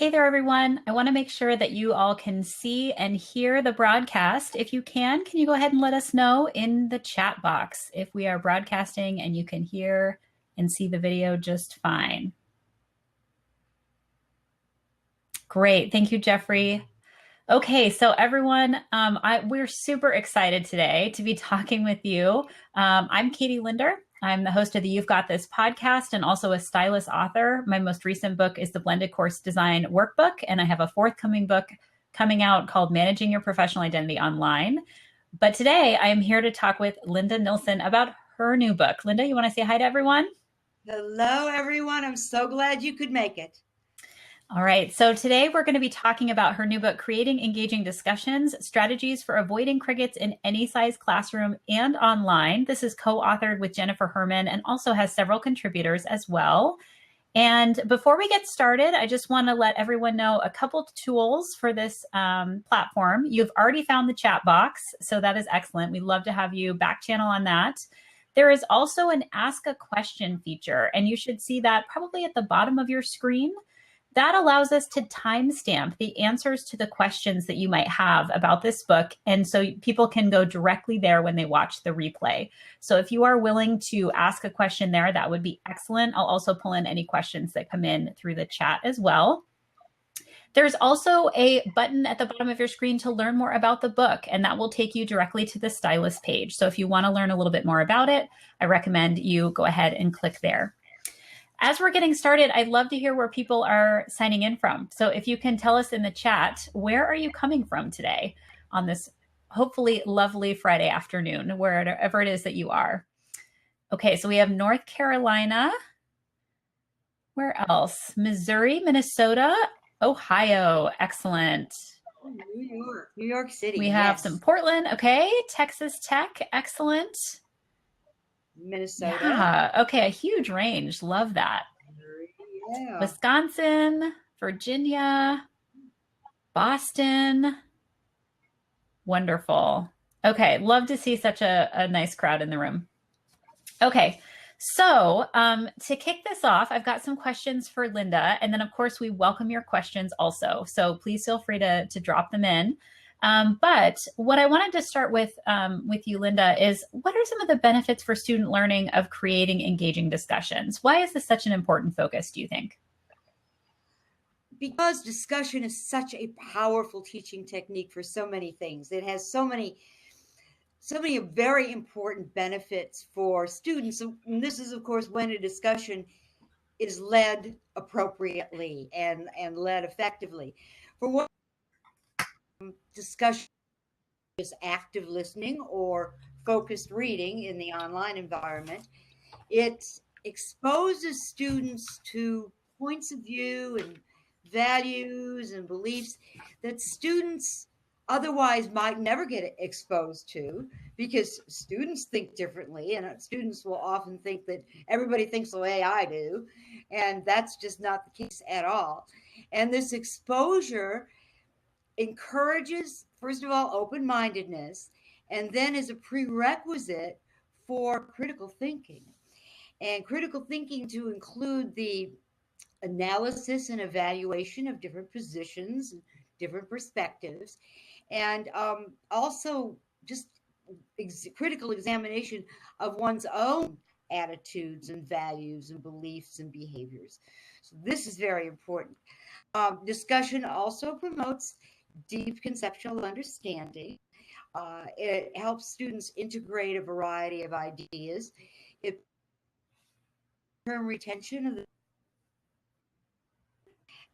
Hey there, everyone. I want to make sure that you all can see and hear the broadcast. If you can you go ahead and let us know in the chat box if we are broadcasting and you can hear and see the video just fine? Great. Thank you, Jeffrey. Okay, so everyone, we're super excited today to be talking with you. I'm Katie Linder. I'm the host of the You've Got This podcast and also a Stylus author. My most recent book is the Blended Course Design Workbook, and I have a forthcoming book coming out called Managing Your Professional Identity Online. But today I am here to talk with Linda Nilson about her new book. Linda, you want to say hi to everyone? Hello, everyone. I'm so glad you could make it. All right, so today we're going to be talking about her new book, Creating Engaging Discussions, Strategies for Avoiding Crickets in Any Size Classroom and Online. This is co-authored with Jennifer Herman and also has several contributors as well. And before we get started, I just want to let everyone know a couple tools for this platform. You've already found the chat box, so that is excellent. We'd love to have you back channel on that. There is also an Ask a Question feature, and you should see that probably at the bottom of your screen. That allows us to timestamp the answers to the questions that you might have about this book. And so people can go directly there when they watch the replay. So if you are willing to ask a question there, that would be excellent. I'll also pull in any questions that come in through the chat as well. There's also a button at the bottom of your screen to learn more about the book, and that will take you directly to the Stylus page. So if you want to learn a little bit more about it, I recommend you go ahead and click there. As we're getting started, I'd love to hear where people are signing in from. So if you can tell us in the chat, where are you coming from today on this hopefully lovely Friday afternoon, wherever it is that you are? Okay, so we have North Carolina. Where else? Missouri, Minnesota, Ohio. Excellent. New York City. We have some Portland. Okay, Texas Tech. Excellent. Minnesota. Yeah. Okay. A huge range. Love that. Yeah. Wisconsin, Virginia, Boston. Wonderful. Okay. Love to see such a nice crowd in the room. Okay. So to kick this off, I've got some questions for Linda. And then, of course, we welcome your questions also. So please feel free to drop them in. But what I wanted to start with you, Linda, is what are some of the benefits for student learning of creating engaging discussions? Why is this such an important focus, do you think? Because discussion is such a powerful teaching technique for so many things. It has so many very important benefits for students. And this is, of course, when a discussion is led appropriately and led effectively. For what discussion is active listening or focused reading in the online environment, it exposes students to points of view and values and beliefs that students otherwise might never get exposed to, because students think differently, and students will often think that everybody thinks the way I do, and that's just not the case at all. And this exposure encourages, first of all, open-mindedness, and then is a prerequisite for critical thinking. And critical thinking to include the analysis and evaluation of different positions, different perspectives, and also just critical examination of one's own attitudes and values and beliefs and behaviors. So this is very important. Discussion also promotes deep conceptual understanding. It helps students integrate a variety of ideas. It term retention of the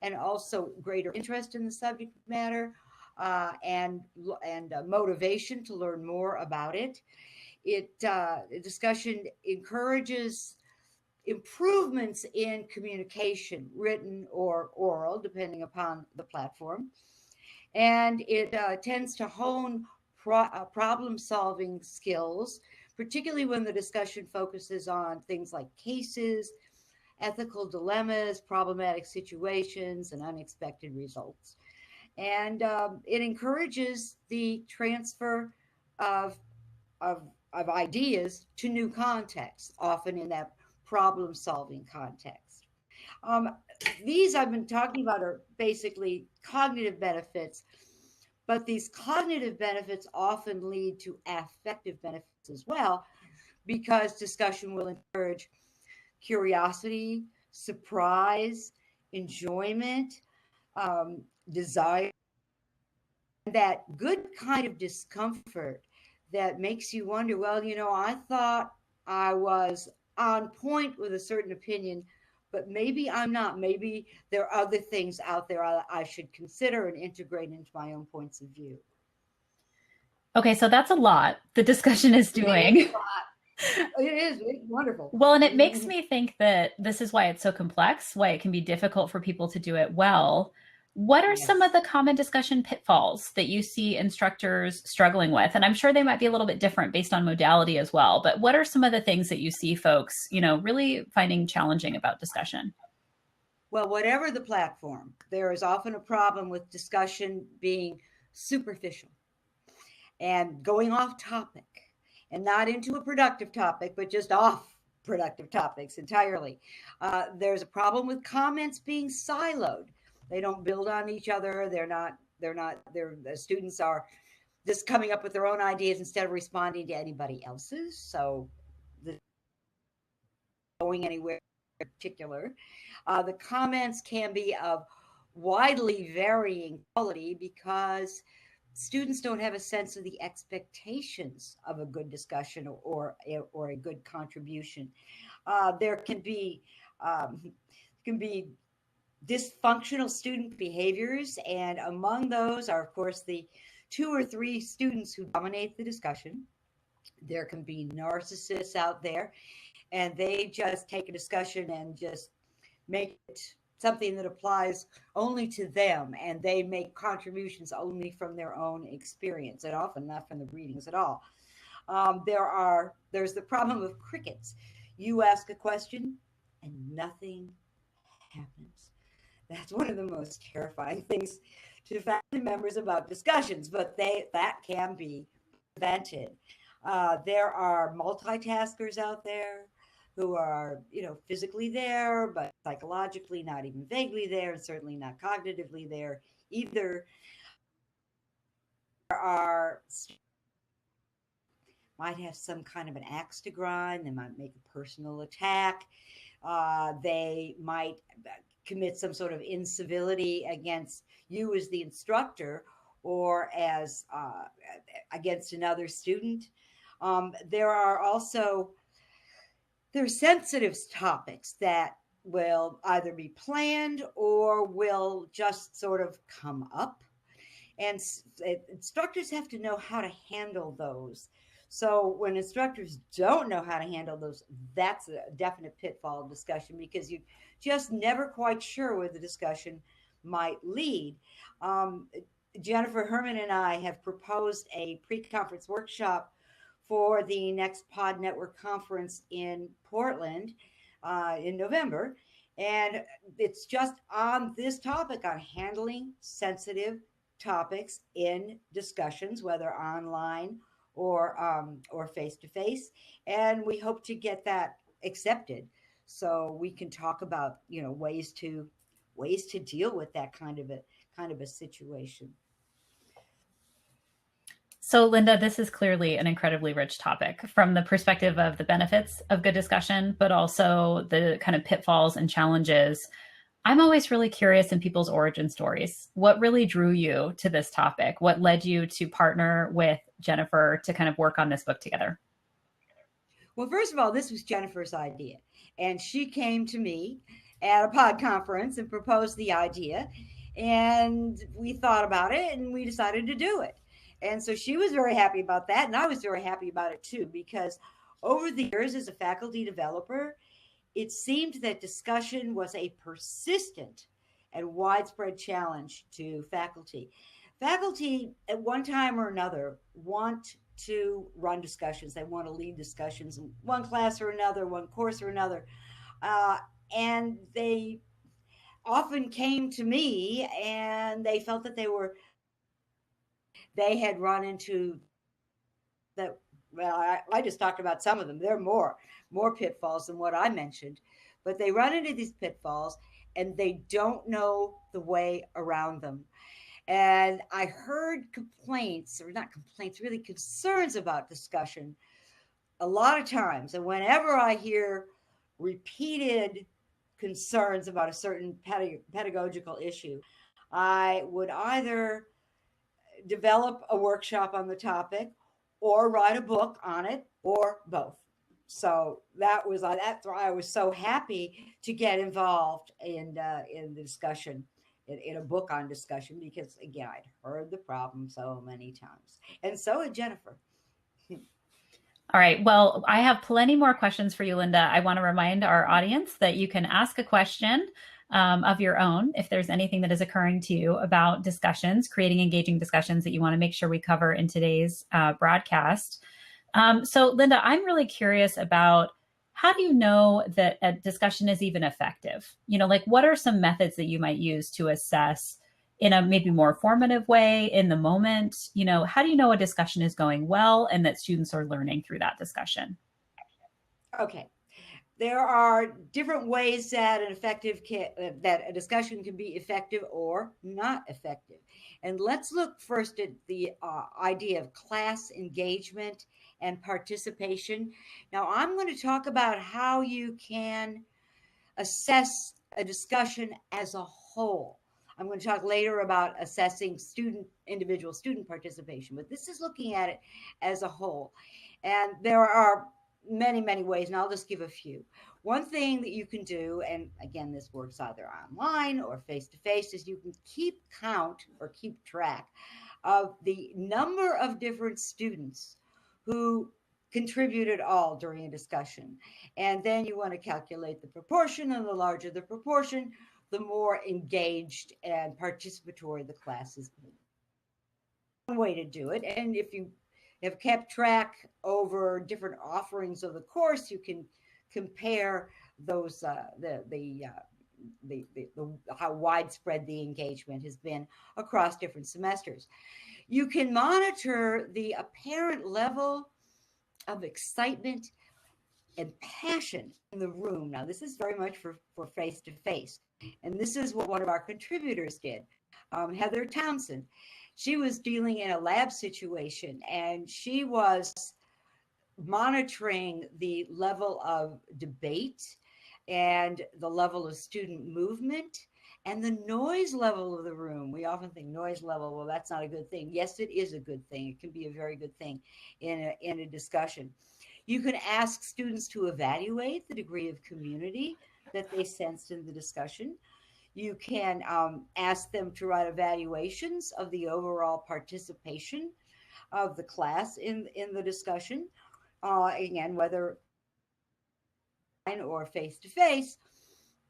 and also greater interest in the subject matter and motivation to learn more about it. Discussion encourages improvements in communication, written or oral, depending upon the platform. And it tends to hone problem-solving skills, particularly when the discussion focuses on things like cases, ethical dilemmas, problematic situations, and unexpected results. And it encourages the transfer of ideas to new contexts, often in that problem-solving context. these I've been talking about are basically cognitive benefits, but these cognitive benefits often lead to affective benefits as well, because discussion will encourage curiosity, surprise, enjoyment, desire, that good kind of discomfort that makes you wonder, well, I thought I was on point with a certain opinion, but maybe I'm not. Maybe there are other things out there I should consider and integrate into my own points of view. Okay, so that's a lot the discussion is It is doing. a lot. It is. It's wonderful. Well, and it makes me think that this is why it's so complex, why it can be difficult for people to do it well. What are some of Yes. the common discussion pitfalls that you see instructors struggling with? And I'm sure they might be a little bit different based on modality as well, but what are some of the things that you see folks, really finding challenging about discussion? Well, whatever the platform, there is often a problem with discussion being superficial and going off topic, and not into a productive topic, but just off productive topics entirely. There's a problem with comments being siloed. They don't build on each other. The students are just coming up with their own ideas instead of responding to anybody else's. So the going anywhere in particular. The comments can be of widely varying quality because students don't have a sense of the expectations of a good discussion or a good contribution. There can be dysfunctional student behaviors, and among those are, of course, the two or three students who dominate the discussion. There can be narcissists out there, and they just take a discussion and just make it something that applies only to them, and they make contributions only from their own experience, and often not from the readings at all. There's the problem of crickets. You ask a question and nothing happens. That's one of the most terrifying things to family members about discussions, but that can be prevented. There are multitaskers out there who are, physically there, but psychologically not even vaguely there, and certainly not cognitively there either. There are might have some kind of an axe to grind. They might make a personal attack. They might commit some sort of incivility against you as the instructor, or as against another student. There are also sensitive topics that will either be planned or will just sort of come up, and instructors have to know how to handle those. So when instructors don't know how to handle those, that's a definite pitfall of discussion, because you just never quite sure where the discussion might lead. Jennifer Herman and I have proposed a pre-conference workshop for the next Pod Network conference in Portland in November. And it's just on this topic, on handling sensitive topics in discussions, whether online or face to face. And we hope to get that accepted, so we can talk about ways to deal with that kind of a situation. So, Linda, this is clearly an incredibly rich topic from the perspective of the benefits of good discussion, but also the kind of pitfalls and challenges. I'm always really curious in people's origin stories. What really drew you to this topic? What led you to partner with Jennifer to kind of work on this book together? Well, first of all, this was Jennifer's idea, and she came to me at a pod conference and proposed the idea, and we thought about it and we decided to do it. And so she was very happy about that, and I was very happy about it too, because over the years as a faculty developer, it seemed that discussion was a persistent and widespread challenge to faculty. Faculty, at one time or another, want to run discussions. They want to lead discussions in one class or another, one course or another. And they often came to me and they felt that they had run into that. Well, I just talked about some of them. There are more pitfalls than what I mentioned, but they run into these pitfalls, and they don't know the way around them. And I heard complaints, or not complaints, really concerns about discussion a lot of times. And whenever I hear repeated concerns about a certain pedagogical issue, I would either develop a workshop on the topic or write a book on it or both. So that's why I was so happy to get involved in the discussion in a book on discussion, because again, I'd heard the problem so many times, and so had Jennifer. All right. Well, I have plenty more questions for you, Linda. I want to remind our audience that you can ask a question of your own if there's anything that is occurring to you about discussions, creating engaging discussions that you want to make sure we cover in today's broadcast. So, Linda, I'm really curious about, how do you know that a discussion is even effective? Like, what are some methods that you might use to assess in a maybe more formative way in the moment? How do you know a discussion is going well and that students are learning through that discussion? Okay. There are different ways that that a discussion can be effective or not effective. And let's look first at the idea of class engagement and participation. Now, I'm going to talk about how you can assess a discussion as a whole. I'm going to talk later about assessing individual student participation, but this is looking at it as a whole. And there are many, many ways, and I'll just give a few. One thing that you can do, and again, this works either online or face-to-face, is you can keep count or keep track of the number of different students who contributed all during a discussion. And then you want to calculate the proportion, and the larger the proportion, the more engaged and participatory the class is. One way to do it. And if you have kept track over different offerings of the course, you can compare those how widespread the engagement has been across different semesters. You can monitor the apparent level of excitement and passion in the room. Now, this is very much for face-to-face. And this is what one of our contributors did, Heather Townsend. She was dealing in a lab situation, and she was monitoring the level of debate and the level of student movement and the noise level of the room. We often think noise level, well, that's not a good thing. Yes, it is a good thing. It can be a very good thing in a discussion. You can ask students to evaluate the degree of community that they sensed in the discussion. You can ask them to write evaluations of the overall participation of the class in the discussion. Again, whether or face-to-face,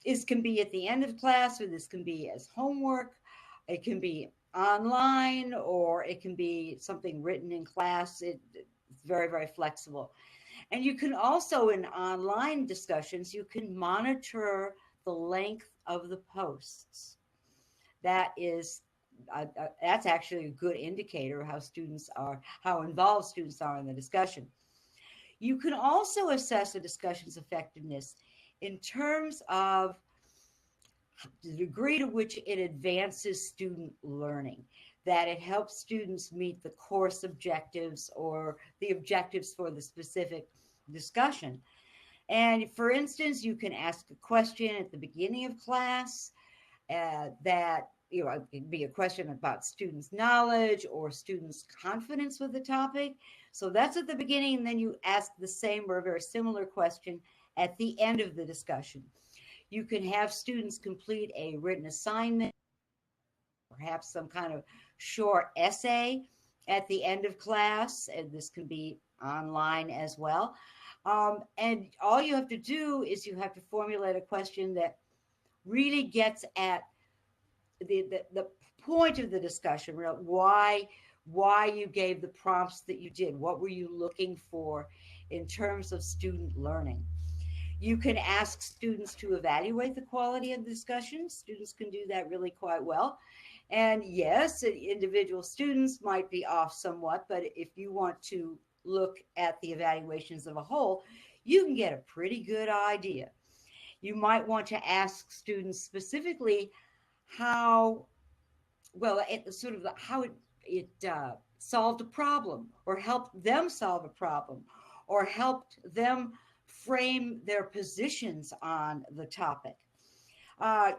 this can be at the end of class, or this can be as homework. It can be online, or it can be something written in class. It's very, very flexible. And you can also, in online discussions, you can monitor the length of the posts. That's actually a good indicator of how involved students are in the discussion. You can also assess a discussion's effectiveness in terms of the degree to which it advances student learning, that it helps students meet the course objectives or the objectives for the specific discussion. And for instance, you can ask a question at the beginning of class that, it could be a question about students' knowledge or students' confidence with the topic. So that's at the beginning, and then you ask the same or a very similar question at the end of the discussion. You can have students complete a written assignment, perhaps some kind of short essay at the end of class, and this can be online as well. And all you have to do is you have to formulate a question that really gets at the point of the discussion, why you gave the prompts that you did. What were you looking for in terms of student learning? You can ask students to evaluate the quality of the discussion. Students can do that really quite well. And yes, individual students might be off somewhat, but if you want to look at the evaluations of a whole, you can get a pretty good idea. You might want to ask students specifically how well it sort of how it solved a problem, or helped them solve a problem, or helped them frame their positions on the topic.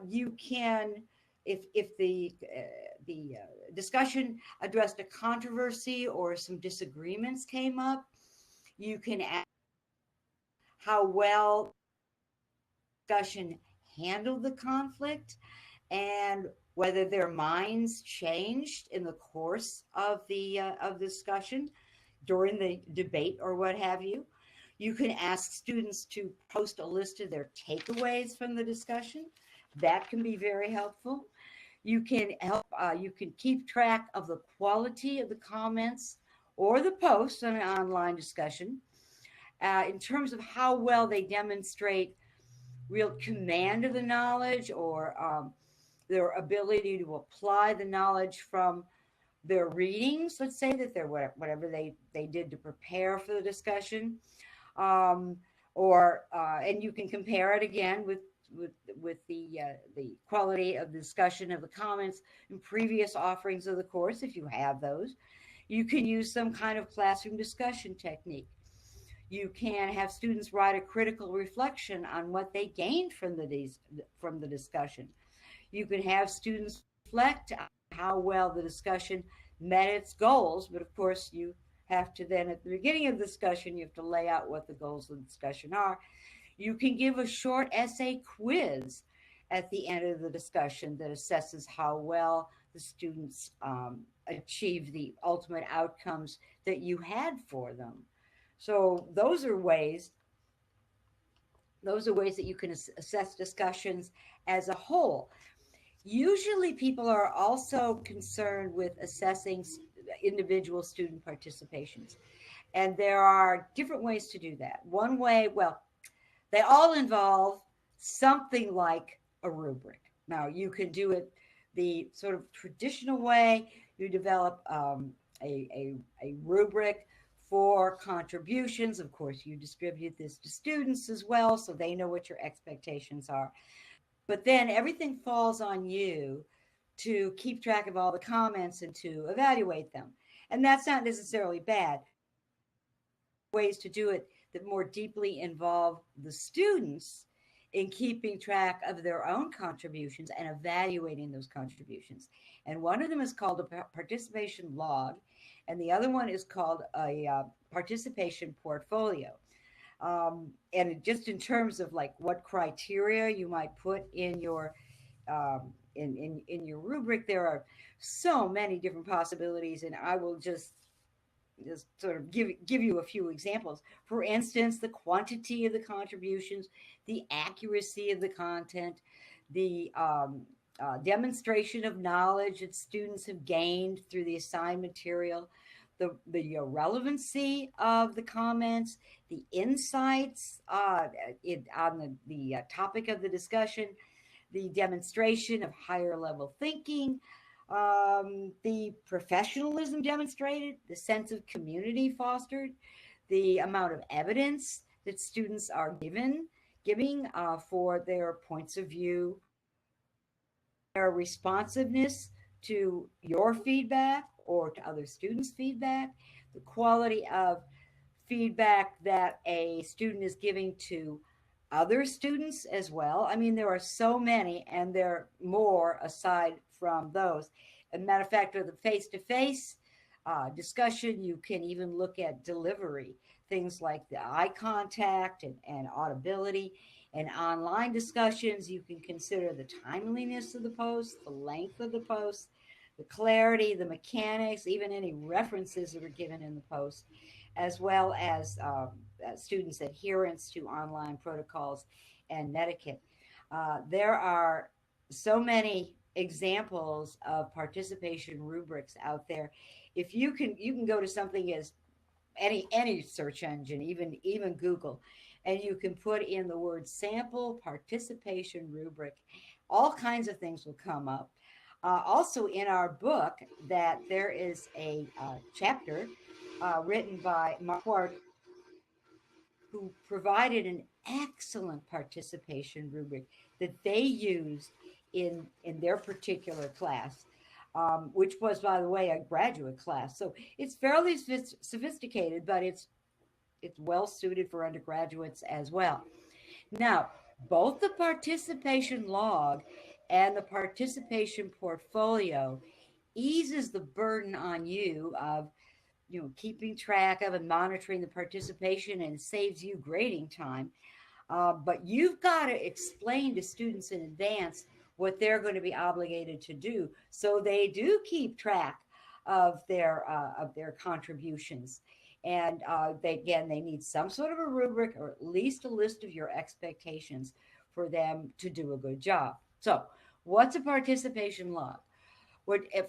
You can, if the discussion addressed a controversy or some disagreements came up, you can ask how well discussion handled the conflict, and whether their minds changed in the course of the discussion during the debate or what have you. You can ask students to post a list of their takeaways from the discussion. That can be very helpful. You can help. You can keep track of the quality of the comments or the posts on an online discussion, in terms of how well they demonstrate real command of the knowledge, or their ability to apply the knowledge from their readings. Let's say that they're whatever they did to prepare for the discussion, um, or and you can compare it again with the quality of the discussion of the comments in previous offerings of the course, if you have those. You can use some kind of classroom discussion technique. You can have students write a critical reflection on what they gained from the discussion. You can have students reflect on how well the discussion met its goals, but of course you have to then, at the beginning of the discussion, you have to lay out what the goals of the discussion are. You can give a short essay quiz at the end of the discussion that assesses how well the students achieve the ultimate outcomes that you had for them. So those are ways that you can assess discussions as a whole. Usually people are also concerned with assessing individual student participations. And there are different ways to do that. One way, well, they all involve something like a rubric. Now, you can do it the sort of traditional way. You develop a rubric for contributions. Of course, you distribute this to students as well, so they know what your expectations are. But then everything falls on you to keep track of all the comments and to evaluate them. And that's not necessarily bad. Ways to do it that more deeply involve the students in keeping track of their own contributions and evaluating those contributions. And one of them is called a participation log, and the other one is called a participation portfolio. And just in terms of like what criteria you might put in your in your rubric, there are so many different possibilities, and I will just sort of give you a few examples. For instance, the quantity of the contributions, the accuracy of the content, the demonstration of knowledge that students have gained through the assigned material, the relevancy of the comments, the insights on the topic of the discussion, the demonstration of higher level thinking, the professionalism demonstrated, the sense of community fostered, the amount of evidence that students are giving for their points of view, their responsiveness to your feedback or to other students' feedback, the quality of feedback that a student is giving to other students as well. I mean, there are so many, and there are more aside from those. As a matter of fact, with a face-to-face discussion, you can even look at delivery, things like the eye contact and audibility. And online discussions, you can consider the timeliness of the post, the length of the post, the clarity, the mechanics, even any references that are given in the post, as well as students' adherence to online protocols and etiquette. There are so many examples of participation rubrics out there. If you can go to something as any search engine, even Google, and you can put in the word sample participation rubric. All kinds of things will come up. Also in our book, that there is a chapter written by Marquardt who provided an excellent participation rubric that they used in their particular class, which was, by the way, a graduate class. So it's fairly sophisticated, but it's well suited for undergraduates as well. Now, both the participation log and the participation portfolio eases the burden on you of keeping track of and monitoring the participation, and saves you grading time. But you've got to explain to students in advance what they're going to be obligated to do, so they do keep track of their contributions. And they need some sort of a rubric, or at least a list of your expectations for them to do a good job. So, what's a participation log?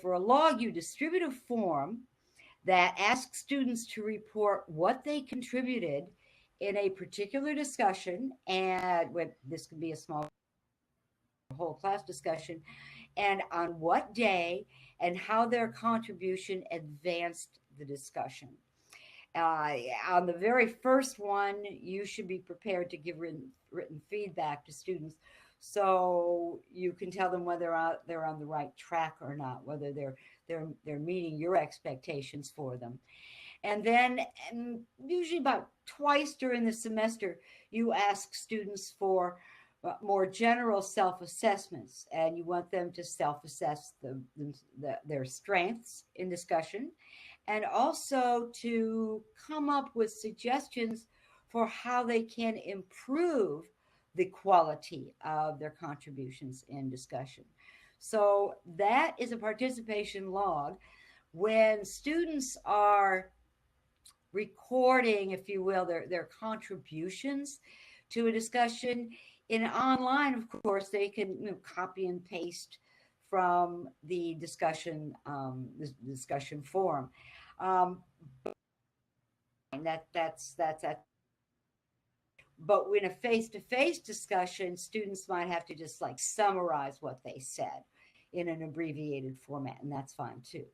For a log, you distribute a form that asks students to report what they contributed in a particular discussion, and this could be a small whole class discussion, and on what day, and how their contribution advanced the discussion. On the very first one, you should be prepared to give written feedback to students, so you can tell them whether they're on the right track or not, whether they're meeting your expectations for them. And then usually about twice during the semester, you ask students for more general self-assessments, and you want them to self-assess their strengths in discussion, and also to come up with suggestions for how they can improve the quality of their contributions in discussion. So that is a participation log. When students are recording, if you will, their contributions to a discussion in online, of course, they can copy and paste from the discussion forum. That's But in a face-to-face discussion, students might have to just summarize what they said in an abbreviated format, and that's fine too.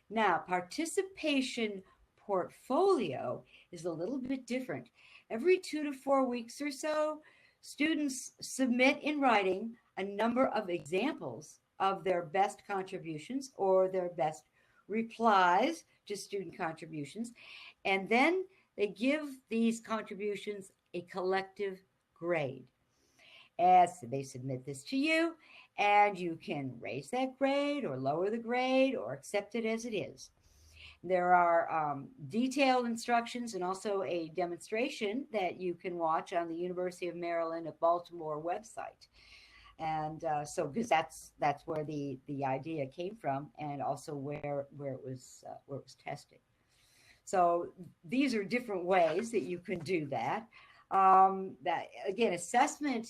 Now, participation portfolio is a little bit different. Every 2 to 4 weeks or so, students submit in writing a number of examples of their best contributions or their best replies to student contributions, and then they give these contributions a collective grade. As they submit this to you, and you can raise that grade or lower the grade or accept it as it is. There are detailed instructions and also a demonstration that you can watch on the University of Maryland at Baltimore website. And so, because that's where the idea came from, and also where it was tested. So these are different ways that you can do that. That again, assessment.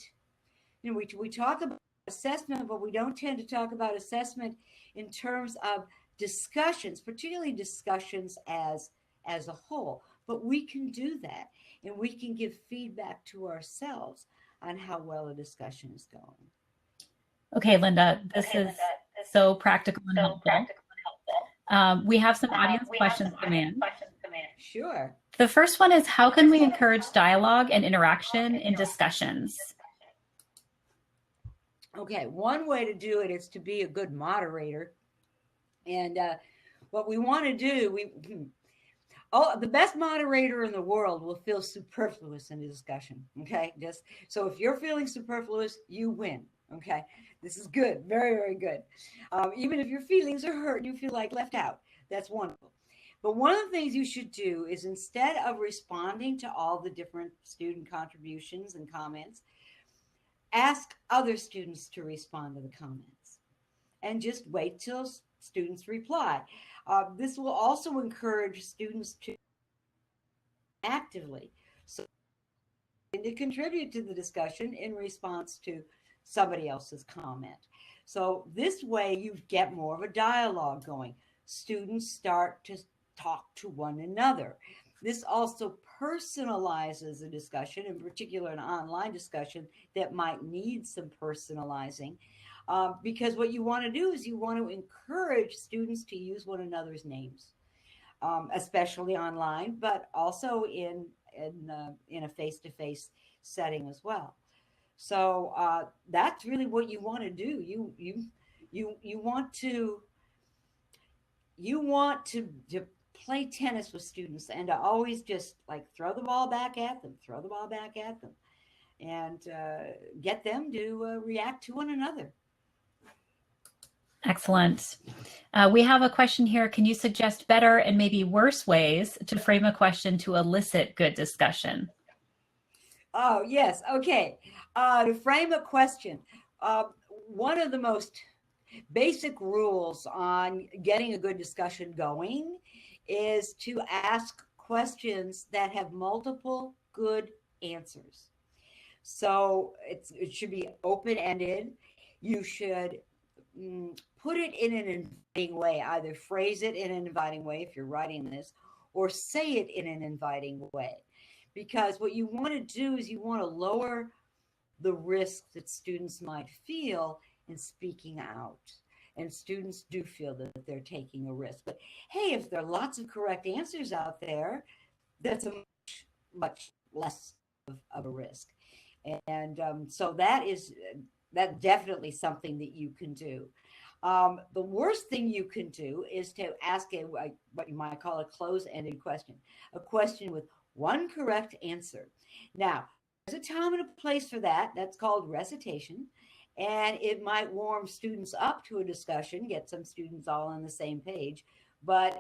We talk about assessment, but we don't tend to talk about assessment in terms of discussions, particularly discussions as a whole. But we can do that, and we can give feedback to ourselves on how well a discussion is going. Okay, Linda, this is so practical and helpful. We have some audience questions come in. Sure. The first one is, how can we encourage dialogue and interaction in discussions? Okay, one way to do it is to be a good moderator. And what we want to do, the best moderator in the world will feel superfluous in a discussion. Okay, just so if you're feeling superfluous, you win. Okay, this is good, very, very good. Even if your feelings are hurt, you feel like left out. That's wonderful. But one of the things you should do is, instead of responding to all the different student contributions and comments, ask other students to respond to the comments, and just wait till students reply. This will also encourage students to actively to contribute to the discussion in response to somebody else's comment. So this way you get more of a dialogue going. Students start to talk to one another. This also personalizes a discussion, in particular an online discussion that might need some personalizing, because what you want to do is you want to encourage students to use one another's names, especially online, but also in in a face-to-face setting as well. So that's really what you want to do. You want to play tennis with students and to always just like throw the ball back at them, and get them to react to one another. Excellent. We have a question here. Can you suggest better and maybe worse ways to frame a question to elicit good discussion? Oh, yes. Okay. To frame a question, one of the most basic rules on getting a good discussion going is to ask questions that have multiple good answers. So it should be open-ended. You should put it in an inviting way, either phrase it in an inviting way if you're writing this, or say it in an inviting way. Because what you want to do is you want to lower the risk that students might feel in speaking out. And students do feel that they're taking a risk. But hey, if there are lots of correct answers out there, that's a much less of a risk. And so that's definitely something that you can do. The worst thing you can do is to ask what you might call a close-ended question, a question with one correct answer. Now, there's a time and a place for that. That's called recitation. And it might warm students up to a discussion, get some students all on the same page. But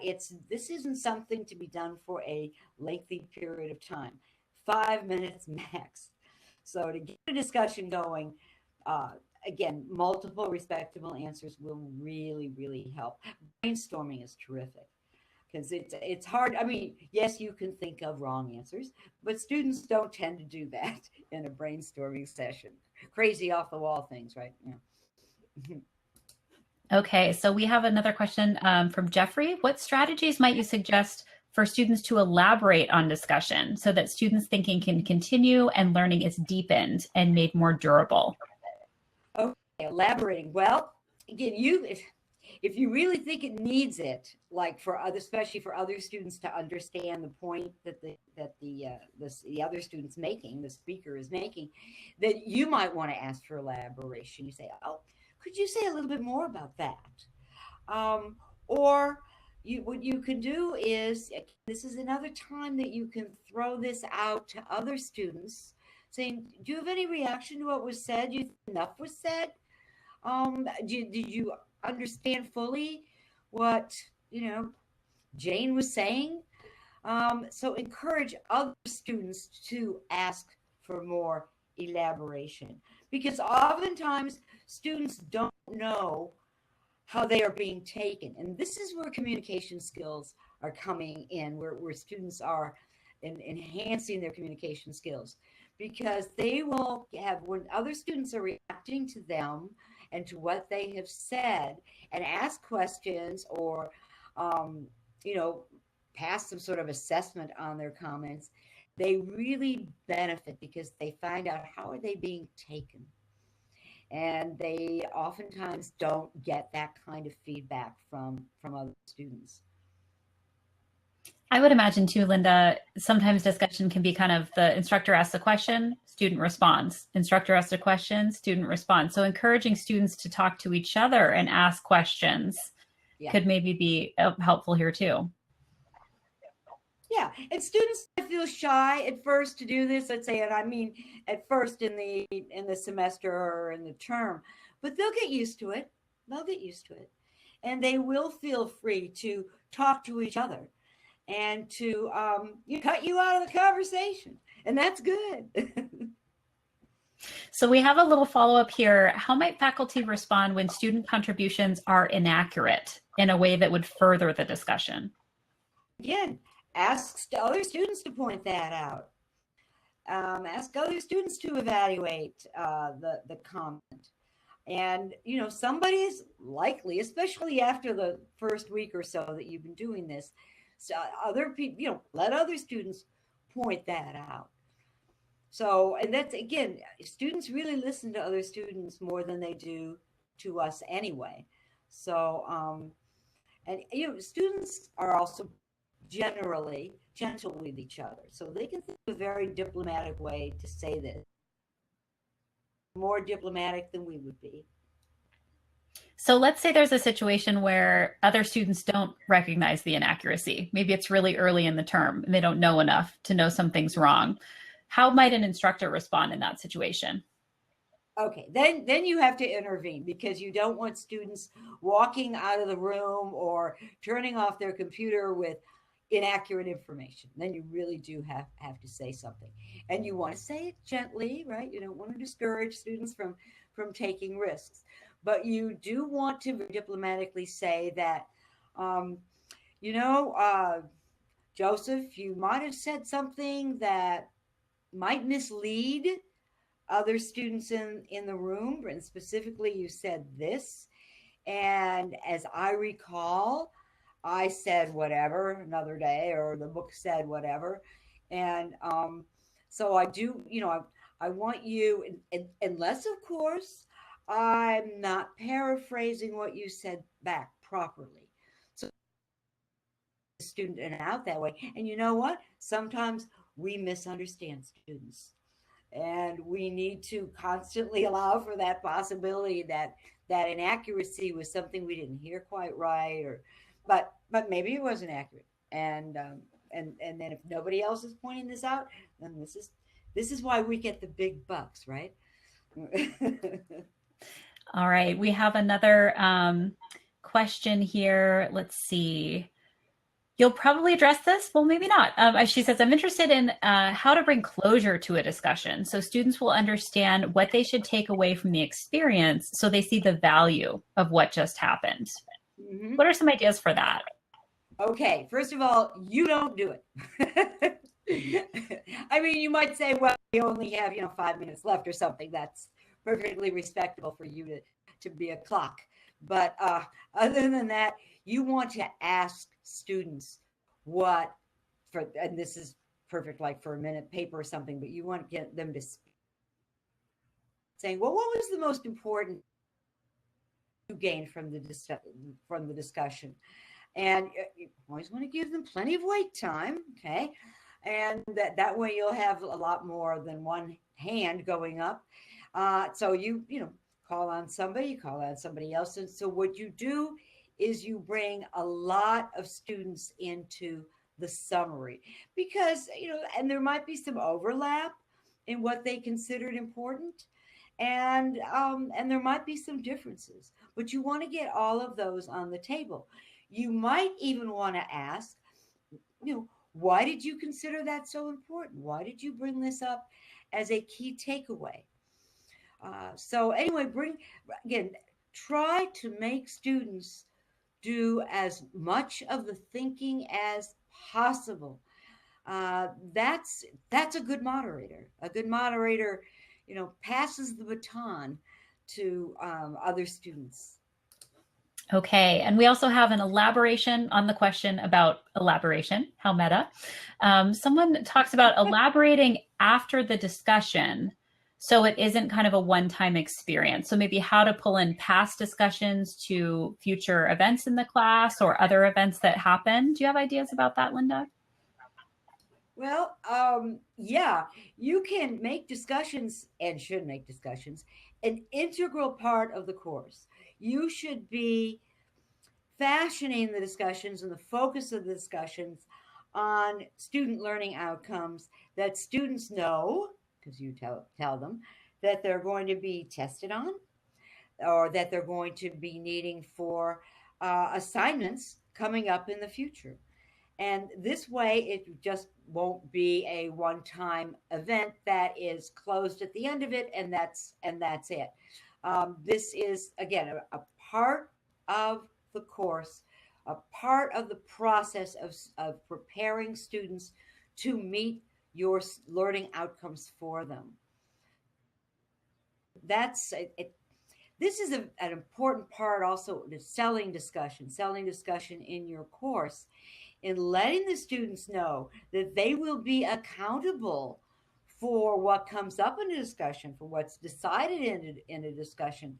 this isn't something to be done for a lengthy period of time, 5 minutes max. So to get a discussion going, again, multiple respectable answers will really, really help. Brainstorming is terrific because it's hard. I mean, yes, you can think of wrong answers, but students don't tend to do that in a brainstorming session. Crazy off the wall things, right? Yeah. Okay, so we have another question from Jeffrey. What strategies might you suggest for students to elaborate on discussion so that students' thinking can continue and learning is deepened and made more durable? Okay, elaborating. Well, again, if you really think it needs it, like especially for other students to understand the point that the other student's making, the speaker is making, then you might want to ask for elaboration. You say, "Oh, could you say a little bit more about that?" Or what you can do is, this is another time that you can throw this out to other students, saying, "Do you have any reaction to what was said? Do you think enough was said? Did you understand fully what Jane was saying?" So encourage other students to ask for more elaboration, because oftentimes students don't know how they are being taken. And this is where communication skills are coming in, where students are enhancing their communication skills, because they will have, when other students are reacting to them and to what they have said, and ask questions or, pass some sort of assessment on their comments, they really benefit because they find out how are they being taken. And they oftentimes don't get that kind of feedback from other students. I would imagine too, Linda, sometimes discussion can be kind of the instructor asks a question, student responds. Instructor asks a question, student responds. So encouraging students to talk to each other and ask questions could maybe be helpful here too. Yeah, and students feel shy at first to do this, let's say, and I mean at first in the semester or in the term, but they'll get used to it. And they will feel free to talk to each other and to cut you out of the conversation, and that's good. So we have a little follow-up here. How might faculty respond when student contributions are inaccurate in a way that would further the discussion? Again, ask other students to point that out. Ask other students to evaluate the comment. And, somebody is likely, especially after the first week or so that you've been doing this, so other people, let other students point that out. So, and that's, again, students really listen to other students more than they do to us anyway. So, and, students are also generally gentle with each other. So they can think of a very diplomatic way to say this, more diplomatic than we would be. So let's say there's a situation where other students don't recognize the inaccuracy. Maybe it's really early in the term and they don't know enough to know something's wrong. How might an instructor respond in that situation? Okay, then you have to intervene, because you don't want students walking out of the room or turning off their computer with inaccurate information. Then you really do have to say something, and you want to say it gently, right? You don't want to discourage students from taking risks, but you do want to diplomatically say that, um, you know, Joseph, you might have said something that might mislead other students in the room, and specifically you said this, and as I recall, I said whatever another day, or the book said whatever, and so I do, I want you, unless of course I'm not paraphrasing what you said back properly, so the student and out that way. And you know what, sometimes we misunderstand students, and we need to constantly allow for that possibility that that inaccuracy was something we didn't hear quite right, or but maybe it wasn't accurate, and then if nobody else is pointing this out, then this is why we get the big bucks, right? All right, we have another question here. Let's see. You'll probably address this. Well, maybe not. She says, I'm interested in how to bring closure to a discussion so students will understand what they should take away from the experience so they see the value of what just happened. Mm-hmm. What are some ideas for that? Okay, first of all, you don't do it. I mean, you might say, well, we only have, 5 minutes left or something. That's perfectly respectable for you to be a clock. But other than that, you want to ask students and this is perfect, like for a minute paper or something, but you want to get them to saying, well, what was the most important you gained from the discussion? And you always want to give them plenty of wait time, okay? And that way you'll have a lot more than one hand going up. So you call on somebody, call on somebody else. And so what you do is you bring a lot of students into the summary, because, and there might be some overlap in what they considered important. And there might be some differences, but you want to get all of those on the table. You might even want to ask, why did you consider that so important? Why did you bring this up as a key takeaway? So anyway, try to make students do as much of the thinking as possible. That's a good moderator. A good moderator, passes the baton to other students. Okay, and we also have an elaboration on the question about elaboration, how meta. Someone talks about elaborating after the discussion so it isn't kind of a one-time experience. So maybe how to pull in past discussions to future events in the class or other events that happen. Do you have ideas about that, Linda? Well, yeah, you can make discussions, and should make discussions, an integral part of the course. You should be fashioning the discussions and the focus of the discussions on student learning outcomes that students know, because you tell them that they're going to be tested on, or that they're going to be needing for assignments coming up in the future. And this way, it just won't be a one-time event that is closed at the end of it, and that's it. This is, again, a part of the course, a part of the process of preparing students to meet your learning outcomes for them. That's it. This is an important part also, the selling discussion in your course, in letting the students know that they will be accountable for what comes up in a discussion, for what's decided in a discussion.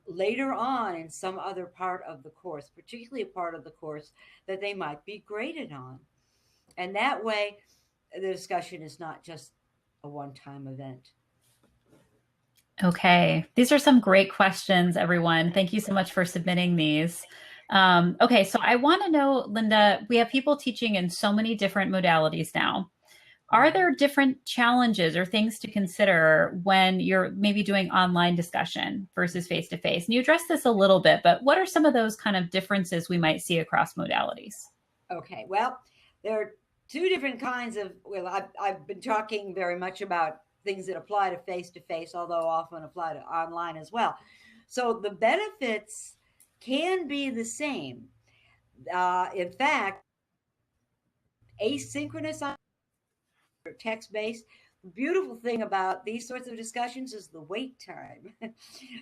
later on in some other part of the course, particularly a part of the course that they might be graded on. And that way, the discussion is not just a one time event. Okay. These are some great questions, everyone. Thank you so much for submitting these. Okay, so I want to know, Linda, we have people teaching in so many different modalities now. Are there different challenges or things to consider when you're maybe doing online discussion versus face to face? And you addressed this a little bit, but what are some of those kind of differences we might see across modalities? Okay, well, there are two different kinds of, well, I've been talking very much about things that apply to face, although often apply to online as well. So the benefits can be the same. In fact, asynchronous or text based. The beautiful thing about these sorts of discussions is the wait time.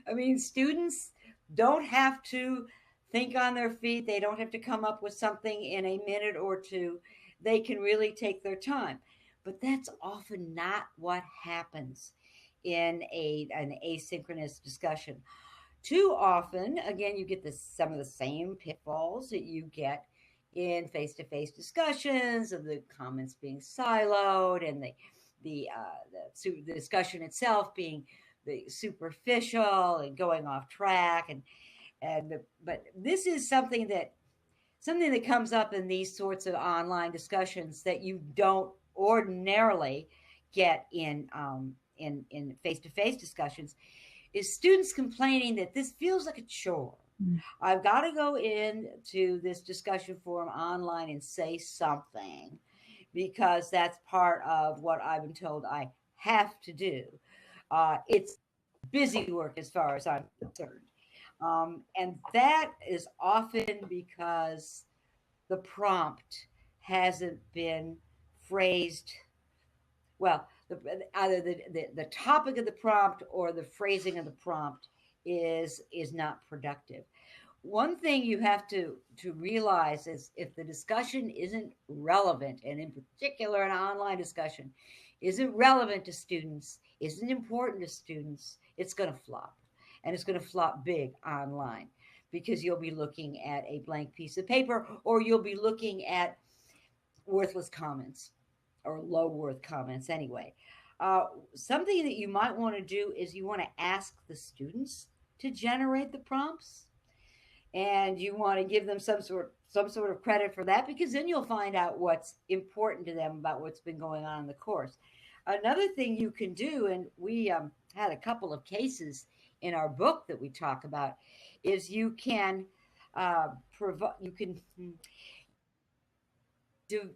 I mean, students don't have to think on their feet, they don't have to come up with something in a minute or two. They can really take their time. But that's often not what happens in an asynchronous discussion. Too often, again, you get some of the same pitfalls that you get in face-to-face discussions of the comments being siloed and the discussion itself being the superficial and going off track but this is something that comes up in these sorts of online discussions that you don't ordinarily get in face-to-face discussions is students complaining that this feels like a chore. I've got to go into this discussion forum online and say something because that's part of what I've been told I have to do. It's busy work as far as I'm concerned. And that is often because the prompt hasn't been phrased well. Either the topic of the prompt or the phrasing of the prompt is not productive. One thing you have to realize is if the discussion isn't relevant, and in particular an online discussion isn't relevant to students, isn't important to students, it's going to flop. And it's going to flop big online because you'll be looking at a blank piece of paper or you'll be looking at worthless comments or low worth comments anyway. Something that you might want to do is you want to ask the students to generate the prompts, and you want to give them some sort of credit for that because then you'll find out what's important to them about what's been going on in the course. Another thing you can do, and we had a couple of cases in our book that we talk about, is you can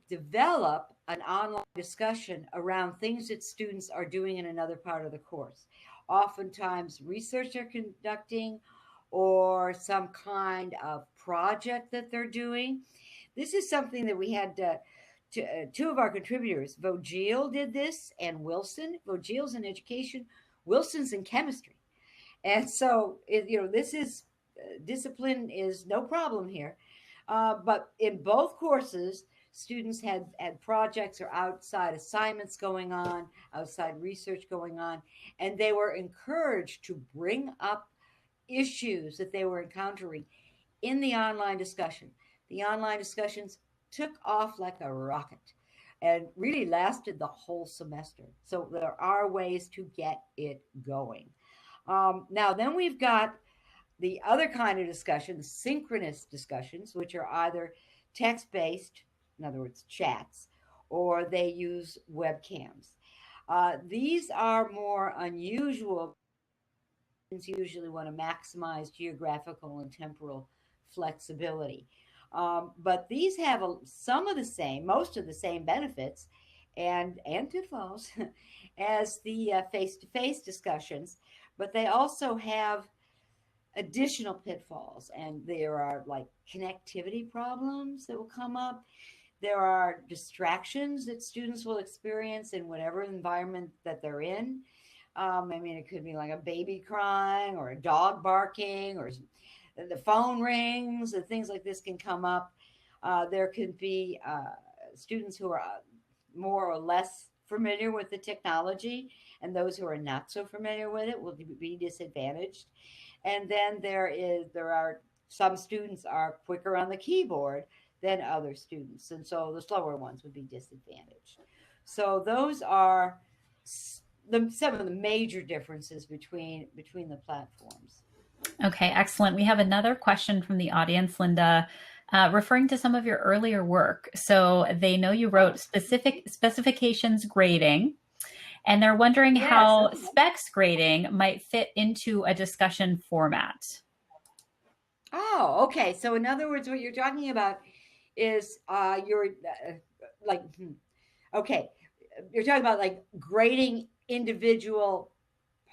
develop an online discussion around things that students are doing in another part of the course. Oftentimes, research they're conducting or some kind of project that they're doing. This is something that we had two of our contributors, Vogel did this, and Wilson. Vogel's in education, Wilson's in chemistry. And so, this is discipline is no problem here. But in both courses, students had projects or outside assignments going on, outside research going on, and they were encouraged to bring up issues that they were encountering in the online discussion. The online discussions took off like a rocket and really lasted the whole semester. So there are ways to get it going. Now, then we've got the other kind of discussion, the synchronous discussions, which are either text-based, in other words, chats, or they use webcams. These are more unusual. Students usually want to maximize geographical and temporal flexibility. But these have most of the same benefits and pitfalls as the face-to-face discussions, but they also have additional pitfalls, and there are like connectivity problems that will come up. There are distractions that students will experience in whatever environment that they're in. It could be like a baby crying or a dog barking or the phone rings and things like this can come up. There could be students who are more or less familiar with the technology, and those who are not so familiar with it will be disadvantaged. And then there are some students are quicker on the keyboard than other students, and so the slower ones would be disadvantaged. So those are some of the major differences between the platforms. Okay, excellent. We have another question from the audience, Linda, referring to some of your earlier work. So they know you wrote specifications grading, and they're wondering Yes, how okay. specs grading might fit into a discussion format. Oh, okay. So in other words, what you're talking about is you're like, okay, you're talking about like grading individual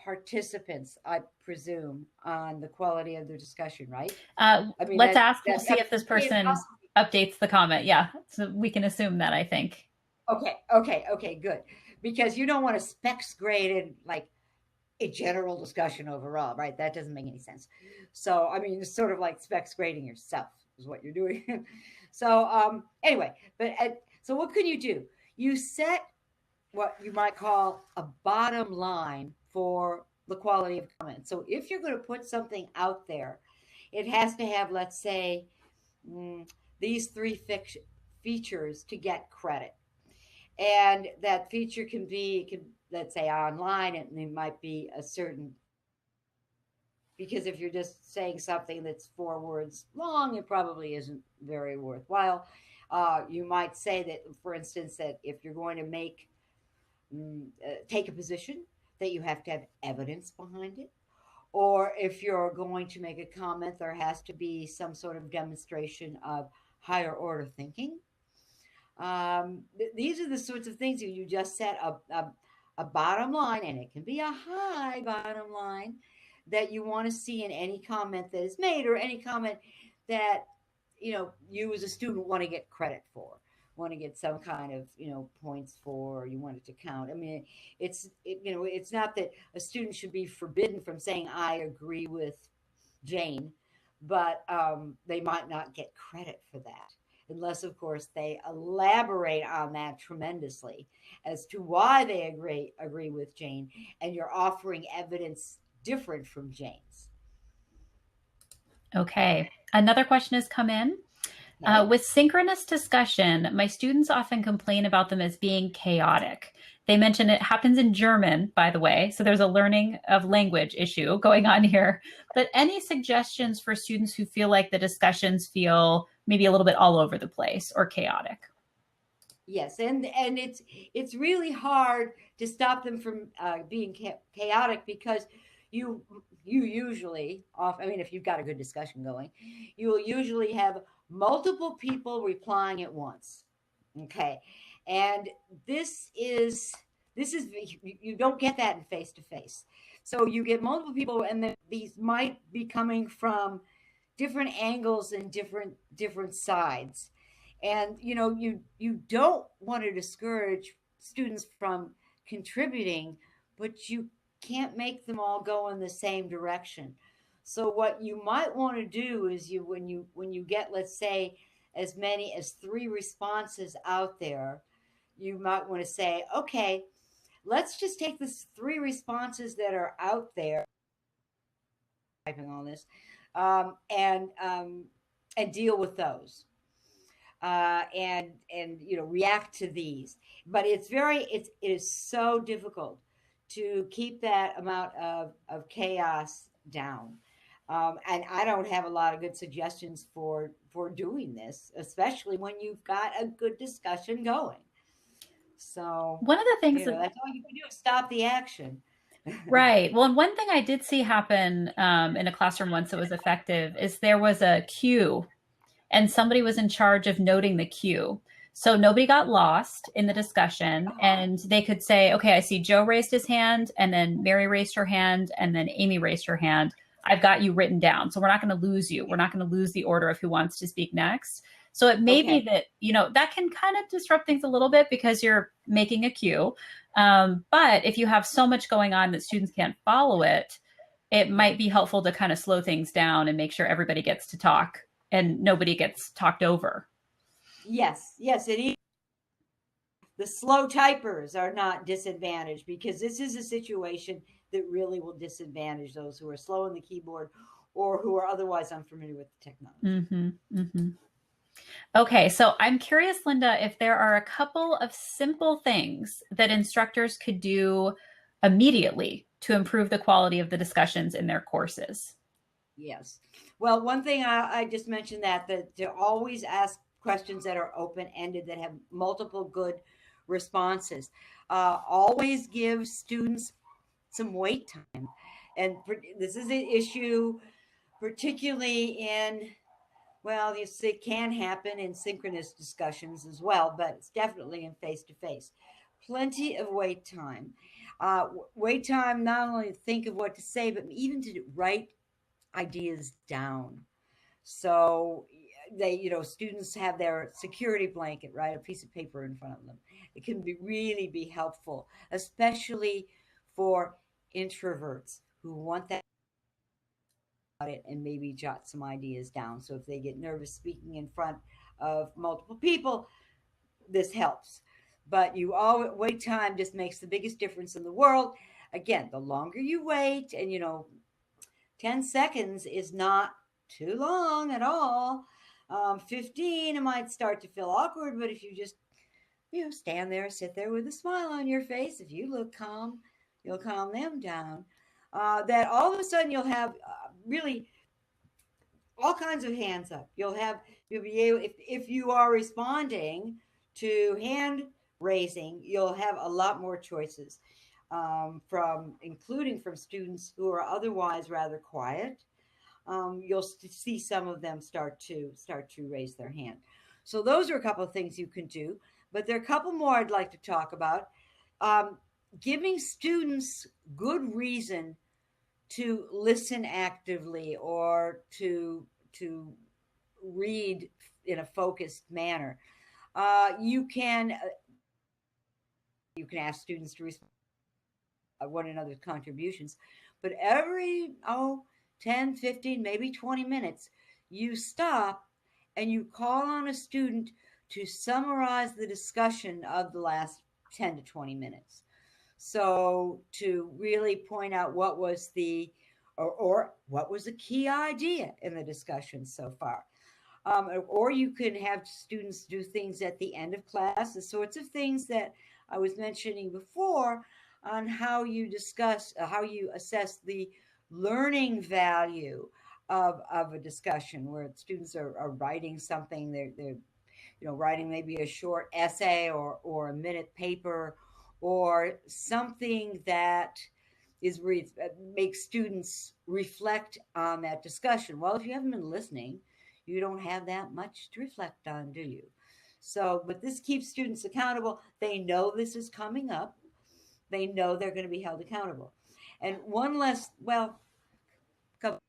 participants, I presume, on the quality of their discussion, right? I mean, Let's ask, we'll that see if this person updates the comment. Yeah, so we can assume that, I think. Okay, good. Because you don't want to specs grade in like a general discussion overall, right? That doesn't make any sense. So, I mean, it's sort of like specs grading yourself is what you're doing. So, anyway, so what can you do? You set what you might call a bottom line for the quality of comment. So, if you're going to put something out there, it has to have, let's say, these three features to get credit. And that feature let's say online, and it might be a certain, because if you're just saying something that's 4 words long, it probably isn't very worthwhile. You might say that, for instance, that if you're going to take a position, that you have to have evidence behind it. Or if you're going to make a comment, there has to be some sort of demonstration of higher order thinking. These are the sorts of things you just set a bottom line, and it can be a high bottom line that you want to see in any comment that is made, or any comment that you as a student want to get credit for, want to get some kind of points for, you want it to count. I mean, it's not that a student should be forbidden from saying I agree with Jane, but they might not get credit for that unless, of course, they elaborate on that tremendously as to why they agree with Jane, and you're offering evidence different from Jane's. Okay, another question has come in. Okay. With synchronous discussion, my students often complain about them as being chaotic. They mention it happens in German, by the way, so there's a learning of language issue going on here. But any suggestions for students who feel like the discussions feel maybe a little bit all over the place or chaotic? Yes, and it's really hard to stop them from being chaotic, because you usually I mean, if you've got a good discussion going, you will usually have multiple people replying at once. Okay, and this is you don't get that in face to face. So you get multiple people, and then these might be coming from different angles and different sides. And you don't want to discourage students from contributing, but you can't make them all go in the same direction. So what you might want to do is, when you get, let's say, as many as 3 responses out there, you might want to say, okay, let's just take the 3 responses that are out there, typing on this, and deal with those, and react to these. But it is so difficult to keep that amount of chaos down. And I don't have a lot of good suggestions for doing this, especially when you've got a good discussion going. So one of the things that's all you can do is stop the action. Right. Well, and one thing I did see happen in a classroom once that was effective is there was a queue, and somebody was in charge of noting the queue. So nobody got lost in the discussion, and they could say, okay, I see Joe raised his hand, and then Mary raised her hand, and then Amy raised her hand. I've got you written down. So we're not going to lose you. We're not going to lose the order of who wants to speak next. So it may be that, that can kind of disrupt things a little bit because you're making a queue. But if you have so much going on that students can't follow it, it might be helpful to kind of slow things down and make sure everybody gets to talk and nobody gets talked over. Yes, it is the slow typers are not disadvantaged, because this is a situation that really will disadvantage those who are slow on the keyboard or who are otherwise unfamiliar with the technology. Okay, so I'm curious, Linda, if there are a couple of simple things that instructors could do immediately to improve the quality of the discussions in their courses. Yes. Well, one thing I just mentioned that to always ask questions that are open-ended, that have multiple good responses. Always give students some wait time. And this is an issue, particularly in, well, it can happen in synchronous discussions as well, but it's definitely in face-to-face. Plenty of wait time. Wait time, not only to think of what to say, but even to write ideas down. So students have their security blanket, right? A piece of paper in front of them. It can really be helpful, especially for introverts who want that it and maybe jot some ideas down. So if they get nervous speaking in front of multiple people, this helps. But you always wait time just makes the biggest difference in the world. Again, the longer you wait, and 10 seconds is not too long at all. 15, it might start to feel awkward, but if you just stand there, sit there with a smile on your face, if you look calm, you'll calm them down. That all of a sudden you'll have really all kinds of hands up. You'll be able, if you are responding to hand raising, you'll have a lot more choices, including from students who are otherwise rather quiet. You'll see some of them start to raise their hand. So those are a couple of things you can do, but there are a couple more I'd like to talk about. Giving students good reason to listen actively, or to read in a focused manner. You can ask students to respond to one another's contributions, but every 10, 15, maybe 20 minutes, you stop and you call on a student to summarize the discussion of the last 10 to 20 minutes. So to really point out what was or what was the key idea in the discussion so far. Or you can have students do things at the end of class, the sorts of things that I was mentioning before, on how you assess the learning value of a discussion, where students are writing something. They're writing maybe a short essay or a minute paper, or something that makes students reflect on that discussion. Well, if you haven't been listening, you don't have that much to reflect on, do you? So, but this keeps students accountable. They know this is coming up. They know they're going to be held accountable. And one couple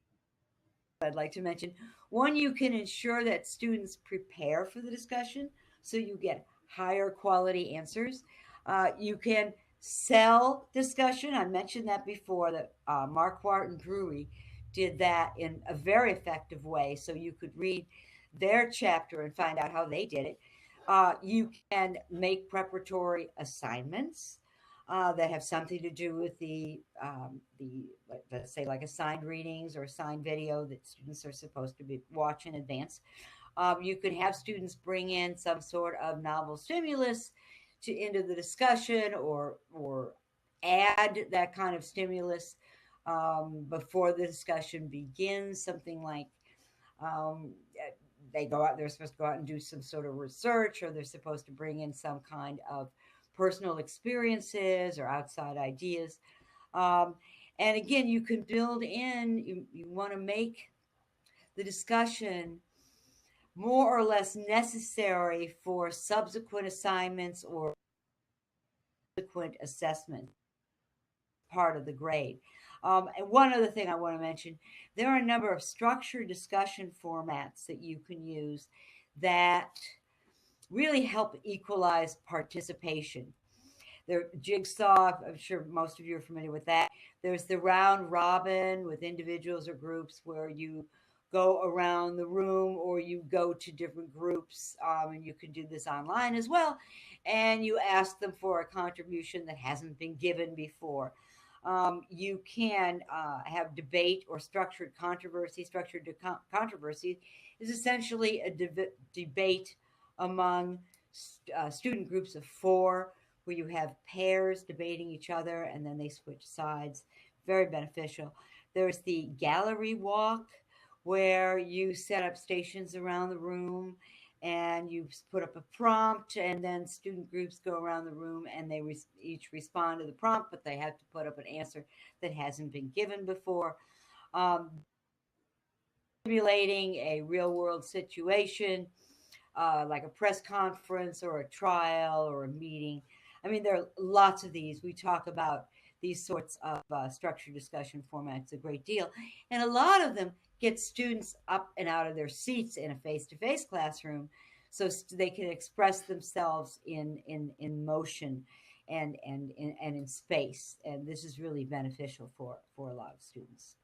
I'd like to mention. One, you can ensure that students prepare for the discussion, so you get higher quality answers. You can sell discussion. I mentioned that before, that Marquardt and Drury did that in a very effective way. So you could read their chapter and find out how they did it. You can make preparatory assignments that have something to do with the let's say, like assigned readings or assigned video that students are supposed to watch in advance. You could have students bring in some sort of novel stimulus into the discussion, or add that kind of stimulus before the discussion begins. Something like they're supposed to go out and do some sort of research, or they're supposed to bring in some kind of personal experiences or outside ideas. And again, you can build in, you want to make the discussion more or less necessary for subsequent assignments or subsequent assessment part of the grade. And one other thing I want to mention, there are a number of structured discussion formats that you can use that really help equalize participation. There, Jigsaw, I'm sure most of you are familiar with that. There's the round robin with individuals or groups, where you go around the room, or you go to different groups, and you can do this online as well, and you ask them for a contribution that hasn't been given before. You can have debate or structured controversy. Controversy is essentially a debate among student groups of four, where you have pairs debating each other and then they switch sides. Very beneficial. There's the gallery walk, where you set up stations around the room and you put up a prompt, and then student groups go around the room and they each respond to the prompt, but they have to put up an answer that hasn't been given before. Um, Simulating a real world situation, like a press conference or a trial or a meeting. I mean, there are lots of these. We talk about these sorts of structured discussion formats a great deal. And a lot of them get students up and out of their seats in a face to face classroom, so they can express themselves in motion and in space. And this is really beneficial for a lot of students.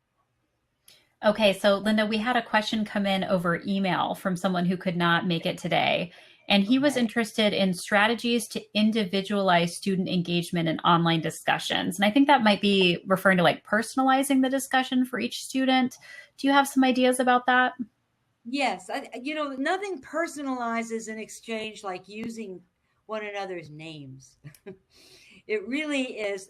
Okay, so Linda, we had a question come in over email from someone who could not make it today. And he was Okay. interested in strategies to individualize student engagement in online discussions. And I think that might be referring to like personalizing the discussion for each student. Do you have some ideas about that? Yes, nothing personalizes an exchange like using one another's names. It really is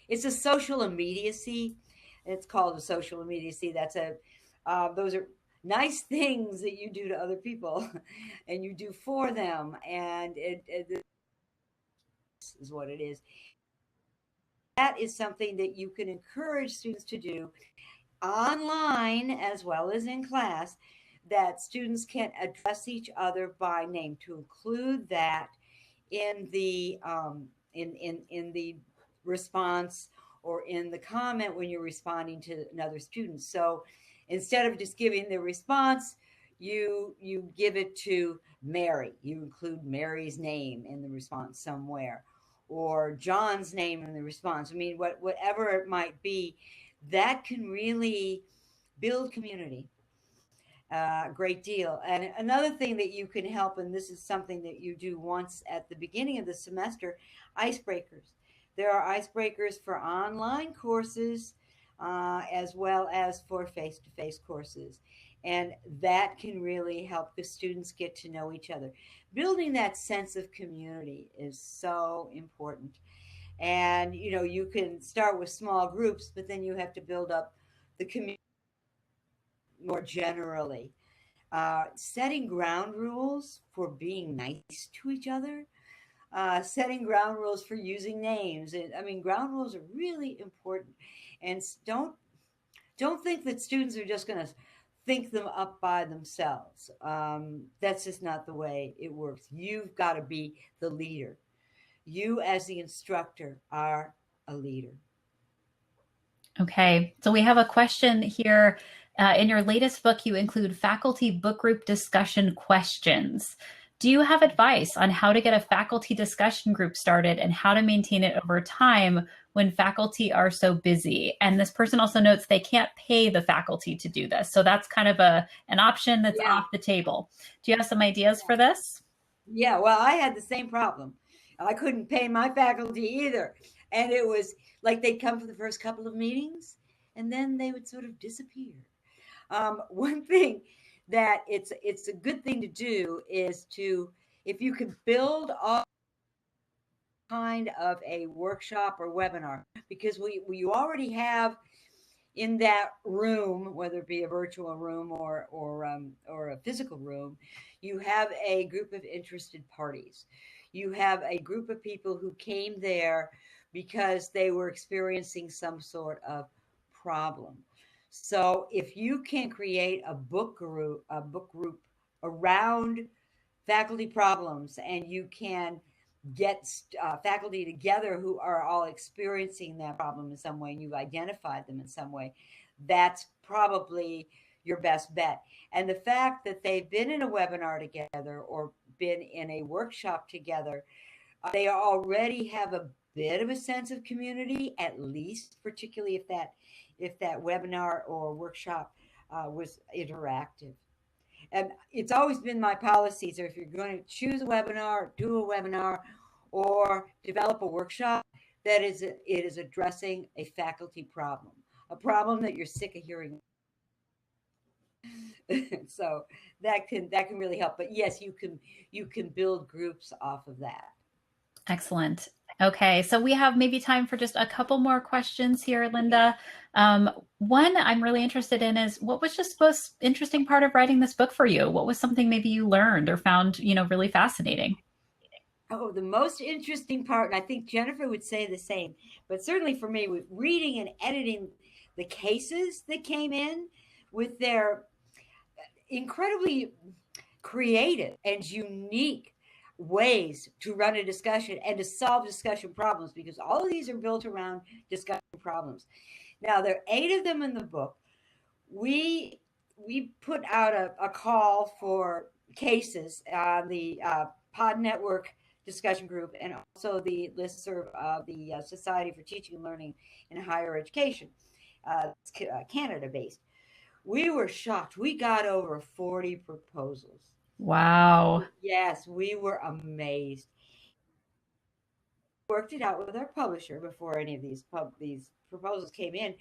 it's a social immediacy. It's called a social immediacy. Those are nice things that you do to other people, and you do for them, and it is what it is. That is something that you can encourage students to do online as well as in class, that students can address each other by name, to include that in the in the response or in the comment when you're responding to another student. So instead of just giving the response, you give it to Mary. You include Mary's name in the response somewhere, or John's name in the response. I mean, whatever it might be, that can really build community a great deal. And another thing that you can help, and this is something that you do once at the beginning of the semester, icebreakers. There are icebreakers for online courses, as well as for face to face courses. And that can really help the students get to know each other. Building that sense of community is so important. And, you can start with small groups, but then you have to build up the community more generally. Setting ground rules for being nice to each other, setting ground rules for using names. I mean, ground rules are really important. And don't think that students are just going to think them up by themselves. That's just not the way it works. You've got to be the leader. You, as the instructor, are a leader. Okay, so we have a question here. In your latest book, you include faculty book group discussion questions. Do you have advice on how to get a faculty discussion group started and how to maintain it over time when faculty are so busy? And this person also notes they can't pay the faculty to do this. So that's kind of an option that's Yeah. off the table. Do you have some ideas for this? Yeah, well, I had the same problem. I couldn't pay my faculty either. And it was like they'd come for the first couple of meetings and then they would sort of disappear. One thing that it's a good thing to do is to, if you can build all kind of a workshop or webinar, because you already have in that room, whether it be a virtual room or a physical room, you have a group of interested parties. You have a group of people who came there because they were experiencing some sort of problem. So if you can create a book group around faculty problems, and you can get faculty together who are all experiencing that problem in some way, and you've identified them in some way, that's probably your best bet. And the fact that they've been in a webinar together or been in a workshop together, they already have a bit of a sense of community, at least, particularly if that webinar or workshop was interactive. And it's always been my policy. So if you're going to choose a webinar, do a webinar, or develop a workshop, it is addressing a faculty problem, a problem that you're sick of hearing. So that can really help. But yes, you can build groups off of that. Excellent. Okay, so we have maybe time for just a couple more questions here, Linda. One I'm really interested in is, what was just the most interesting part of writing this book for you? What was something maybe you learned or found, really fascinating? Oh, the most interesting part, and I think Jennifer would say the same, but certainly for me, with reading and editing the cases that came in with their incredibly creative and unique ways to run a discussion and to solve discussion problems, because all of these are built around discussion problems. Now, there are 8 of them in the book. We put out a call for cases on the Pod Network discussion group, and also the listserv of the Society for Teaching and Learning in Higher Education, Canada based. We were shocked. We got over 40 proposals. Wow. Yes, we were amazed. Worked it out with our publisher before any of these proposals came in,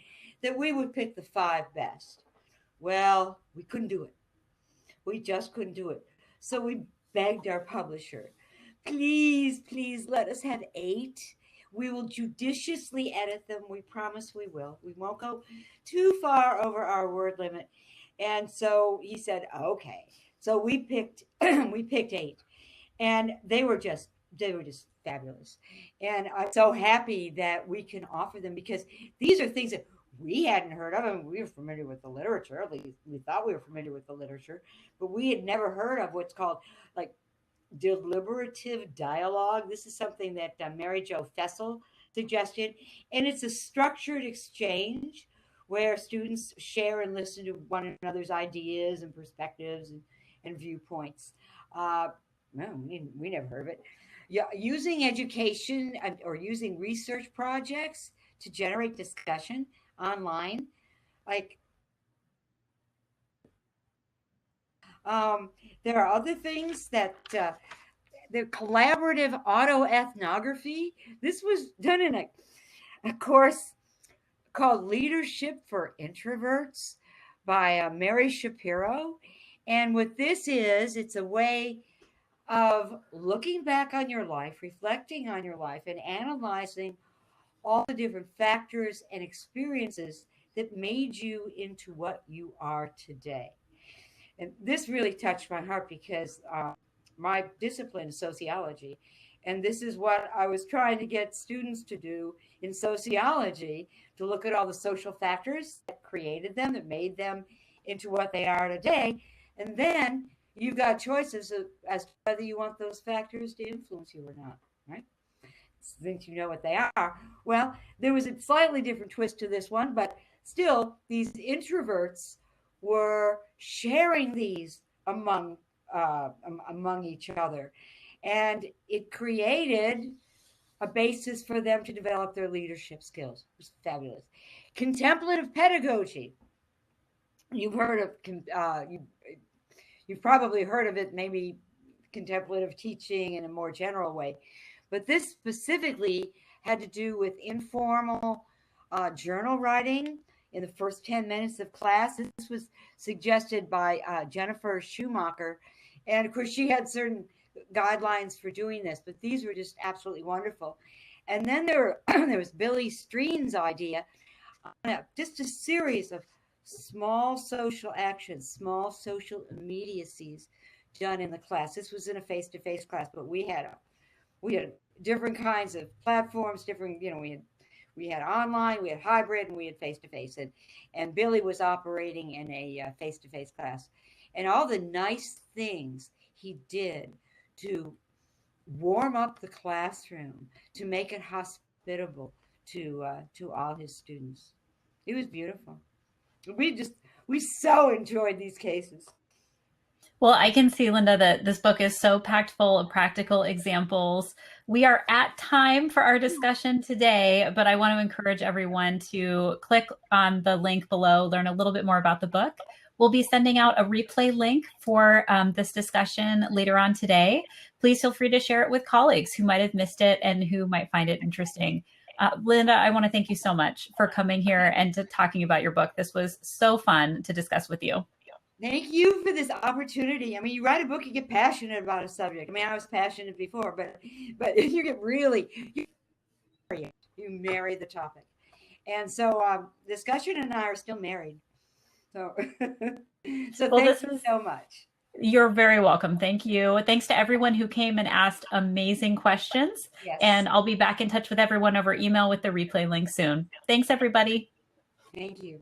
that we would pick the 5 best. Well, we couldn't do it. We just couldn't do it. So we begged our publisher, please, please let us have 8. We will judiciously edit them. We promise we will. We won't go too far over our word limit. And so he said, okay. So we picked 8, and they were just fabulous. And I'm so happy that we can offer them, because these are things that we hadn't heard of. I mean, we were familiar with the literature. At least we thought we were familiar with the literature, but we had never heard of what's called like deliberative dialogue. This is something that Mary Jo Fessel suggested, and it's a structured exchange where students share and listen to one another's ideas and perspectives and viewpoints. Well, we never heard of it. Yeah, using education or using research projects to generate discussion online, like there are other things that the collaborative autoethnography. This was done in a course called Leadership for Introverts by Mary Shapiro. And what this is, it's a way of looking back on your life, reflecting on your life, and analyzing all the different factors and experiences that made you into what you are today. And this really touched my heart, because my discipline is sociology. And this is what I was trying to get students to do in sociology, to look at all the social factors that created them, that made them into what they are today. And then you've got choices as to whether you want those factors to influence you or not, right? Since you know what they are. Well, there was a slightly different twist to this one, but still, these introverts were sharing these among each other, and it created a basis for them to develop their leadership skills. It was fabulous. Contemplative pedagogy. You've heard of you've probably heard of it, maybe contemplative teaching in a more general way, but this specifically had to do with informal journal writing in the first 10 minutes of class. This was suggested by Jennifer Schumacher, and of course she had certain guidelines for doing this, but these were just absolutely wonderful. And then there was Billy Streen's idea, just a series of small social actions, small social immediacies done in the class. This was in a face-to-face class, but we had different kinds of platforms, different, we had online, we had hybrid, and we had face-to-face. And Billy was operating in a face-to-face class. And all the nice things he did to warm up the classroom, to make it hospitable to all his students. It was beautiful. We so enjoyed these cases. Well, I can see, Linda, that this book is so packed full of practical examples. We are at time for our discussion today, but I want to encourage everyone to click on the link below, learn a little bit more about the book. We'll be sending out a replay link for this discussion later on today. Please feel free to share it with colleagues who might have missed it and who might find it interesting. Linda, I want to thank you so much for coming here and to talking about your book. This was so fun to discuss with you. Thank you for this opportunity. I mean, you write a book, you get passionate about a subject. I mean, I was passionate before, but you get really, you marry the topic. And so Discussion and I are still married. So, so Well, thank you so much. You're very welcome. Thank you. Thanks to everyone who came and asked amazing questions. Yes. And I'll be back in touch with everyone over email with the replay link soon. Thanks, everybody. Thank you.